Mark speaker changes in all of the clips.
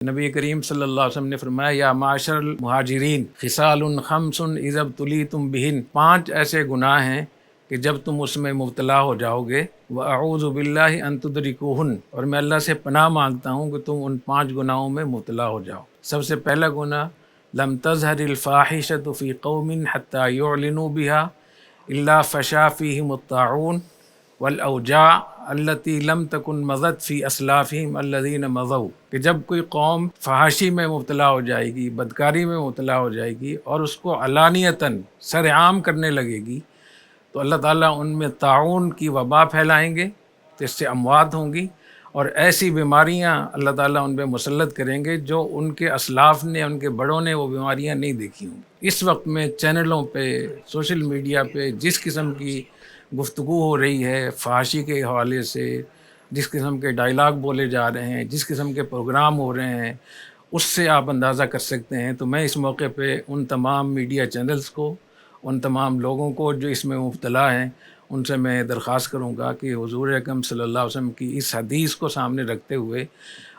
Speaker 1: نبی کریم صلی اللہ علیہ وسلم نے فرمایا یا معاشر المہاجرین خصال خمس اذا ابتلیتم بہن، 5 ایسے گناہ ہیں کہ جب تم اس میں مبتلا ہو جاؤ گے، وَأَعُوذُ بِاللَّهِ أَن تُدْرِكُوهُنَّ، اور میں اللہ سے پناہ مانگتا ہوں کہ تم ان 5 گناہوں میں مبتلا ہو جاؤ۔ سب سے پہلا گناہ لم تظہر الفاحشۃ فی قوم حتی یعلنوا بها الا فشا فیہم الطاعون والاوجاع التي لم تكن مضت فی اسلافہم الذین مضوا، کہ جب کوئی قوم فحاشی میں مبتلا ہو جائے گی، بدکاری میں مبتلا ہو جائے گی اور اس کو علانیتاً سر عام کرنے لگے گی، تو اللہ تعالیٰ ان میں طاعون کی وبا پھیلائیں گے، تو اس سے اموات ہوں گی، اور ایسی بیماریاں اللہ تعالیٰ ان پہ مسلط کریں گے جو ان کے اسلاف نے، ان کے بڑوں نے وہ بیماریاں نہیں دیکھی ہوں گی۔ اس وقت میں چینلوں پہ، سوشل میڈیا پہ جس قسم کی گفتگو ہو رہی ہے فحاشی کے حوالے سے، جس قسم کے ڈائلاگ بولے جا رہے ہیں، جس قسم کے پروگرام ہو رہے ہیں، اس سے آپ اندازہ کر سکتے ہیں۔ تو میں اس موقع پہ ان تمام میڈیا چینلز کو، ان تمام لوگوں کو جو اس میں مبتلا ہیں، ان سے میں درخواست کروں گا کہ حضور اکرم صلی اللہ علیہ وسلم کی اس حدیث کو سامنے رکھتے ہوئے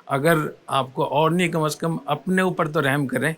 Speaker 1: اگر آپ کو اور نہیں، کم از کم اپنے اوپر تو رحم کریں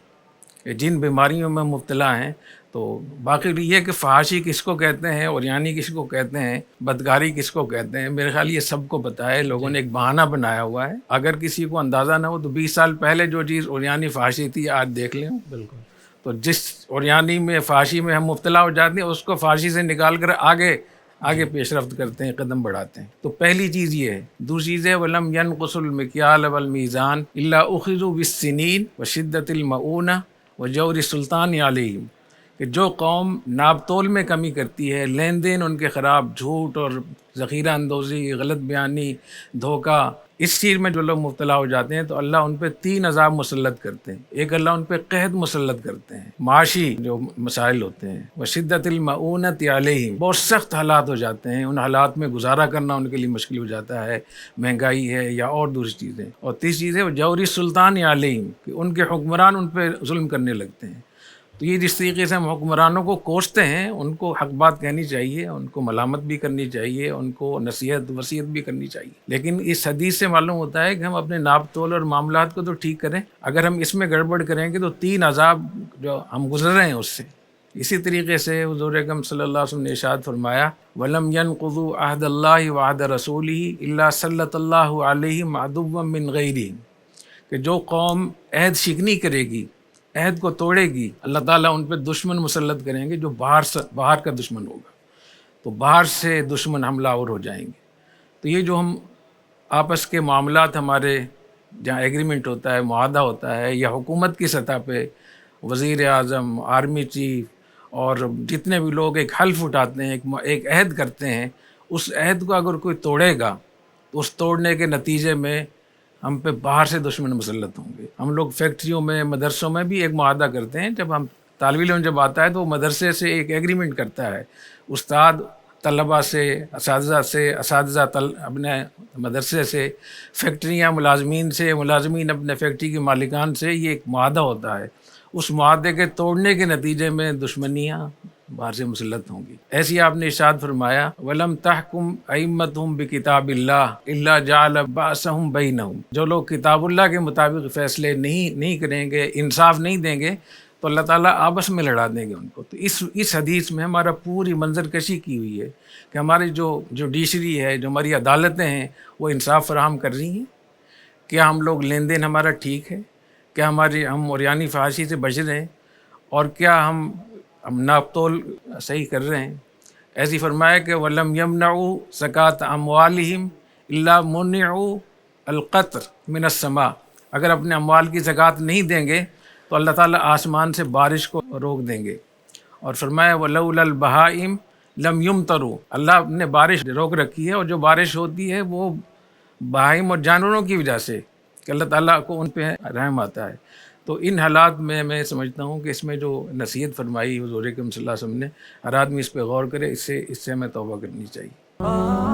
Speaker 1: کہ جن بیماریوں میں مبتلا ہیں۔ تو باقی یہ کہ فحاشی کس کو کہتے ہیں، عریانی کس کو کہتے ہیں، بدکاری کس کو کہتے ہیں، میرے خیال یہ سب کو پتہ ہے، لوگوں نے ایک بہانہ بنایا ہوا ہے۔ اگر کسی کو اندازہ نہ ہو تو 20 سال پہلے جو چیز عریانی فحاشی تھی آج دیکھ لیں۔
Speaker 2: بالکل۔
Speaker 1: تو جس عریانی میں، فحاشی میں ہم مبتلا ہو جاتے ہیں، اس کو فحاشی سے نکال کر آگے پیش رفت کرتے ہیں، قدم بڑھاتے ہیں۔ تو پہلی چیز یہ ہے۔ دوسری چیز ہے وَلَمْ يَنْقُصُوا الْمِكْيَالَ وَالْمِيزَانَ إِلَّا أُخِذُوا بِالسِّنِينِ وَشِدَّةِ الْمَؤُونَةِ وَجَوْرِ السُّلْطَانِ عَلَيْهِمْ، کہ جو قوم ناپ تول میں کمی کرتی ہے، لین دین ان کے خراب، جھوٹ اور ذخیرہ اندوزی، غلط بیانی، دھوکہ، اس چیز میں جو لوگ مبتلا ہو جاتے ہیں تو اللہ ان پہ 3 عذاب مسلط کرتے ہیں۔ ایک، اللہ ان پہ قحط مسلط کرتے ہیں، معاشی جو مسائل ہوتے ہیں، وشدت المعونت علیہم، بہت سخت حالات ہو جاتے ہیں، ان حالات میں گزارا کرنا ان کے لیے مشکل ہو جاتا ہے، مہنگائی ہے یا اور دوسری چیزیں۔ اور تیسری چیز ہے جوری سلطان علیہم، کہ ان کے حکمران ان پہ ظلم کرنے لگتے ہیں۔ تو یہ جس طریقے سے ہم حکمرانوں کو کوستے ہیں، ان کو حق بات کہنی چاہیے، ان کو ملامت بھی کرنی چاہیے، ان کو نصیحت وصیت بھی کرنی چاہیے، لیکن اس حدیث سے معلوم ہوتا ہے کہ ہم اپنے ناپ تول اور معاملات کو تو ٹھیک کریں، اگر ہم اس میں گڑبڑ کریں گے تو 3 عذاب جو ہم گزر رہے ہیں اس سے۔ اسی طریقے سے حضور اکرم صلی اللہ علیہ وسلم نے ارشاد فرمایا وَلَمْ يَنْقُضُوا عَهْدَ اللَّهِ وَعْدَ رَسُولِهِ إِلَّا سَلَّطَ اللَّهُ عَلَيْهِمْ عَدُوًّا مِّنْ غَيْرِهِمْ، کہ جو قوم عہد شکنی کرے گی، عہد کو توڑے گی، اللہ تعالیٰ ان پہ دشمن مسلط کریں گے جو باہر کا دشمن ہوگا، تو باہر سے دشمن حملہ آور ہو جائیں گے۔ تو یہ جو ہم آپس کے معاملات، ہمارے جہاں ایگریمنٹ ہوتا ہے، معاہدہ ہوتا ہے، یا حکومت کی سطح پہ وزیر اعظم، آرمی چیف اور جتنے بھی لوگ ایک حلف اٹھاتے ہیں، ایک عہد کرتے ہیں، اس عہد کو اگر کوئی توڑے گا تو اس توڑنے کے نتیجے میں ہم پہ باہر سے دشمن مسلط ہوں گے۔ ہم لوگ فیکٹریوں میں، مدرسوں میں بھی ایک معاہدہ کرتے ہیں، جب ہم طالب علم جب آتا ہے تو وہ مدرسے سے ایک ایگریمنٹ کرتا ہے، استاد طلباء سے، اساتذہ اپنے مدرسے سے، فیکٹریاں ملازمین سے، ملازمین اپنے فیکٹری کے مالکان سے، یہ ایک معاہدہ ہوتا ہے۔ اس معاہدے کے توڑنے کے نتیجے میں دشمنیاں باہر سے مسلط ہوں گی۔ ایسی آپ نے ارشاد فرمایا وَلَمْ تَحْكُمْ أَئِمَّتُهُمْ بِكِتَابِ اللَّهِ إِلَّا جَعَلَ بَأْسَهُمْ بَيْنَهُمْ، جو لوگ کتاب اللہ کے مطابق فیصلے نہیں کریں گے، انصاف نہیں دیں گے، تو اللہ تعالیٰ آپس میں لڑا دیں گے ان کو۔ تو اس حدیث میں ہمارا پوری منظر کشی کی ہوئی ہے کہ ہماری جو جوڈیشری ہے، جو ہماری عدالتیں ہیں، وہ انصاف فراہم کر رہی ہیں؟ کیا ہم لوگ لین دین ہمارا ٹھیک ہے؟ کیا ہم عریانی فحاشی سے بچ رہے ہیں؟ اور کیا ہم ناپ تول صحیح کر رہے ہیں؟ ایسی فرمایا کہ وَلَمْ يَمْنَعُوا زَكَاةَ أَمْوَالِهِمْ إِلَّا مُنِعُوا الْقَطْرَ مِنَ السَّمَاءِ، اگر اپنے اموال کی زکوٰۃ نہیں دیں گے تو اللہ تعالیٰ آسمان سے بارش کو روک دیں گے۔ اور فرمایا وَلَوْلَا الْبَهَائِمْ لَمْ يُمْطَرُوا، اللہ نے بارش روک رکھی ہے، اور جو بارش ہوتی ہے وہ بہائم اور جانوروں کی وجہ سے، کہ اللہ تعالیٰ کو ان پہ رحم آتا ہے۔ تو ان حالات میں سمجھتا ہوں کہ اس میں جو نصیحت فرمائی حضور اکرم صلی اللہ علیہ وسلم نے، ہر آدمی اس پہ غور کرے، اس سے ہمیں توبہ کرنی چاہیے۔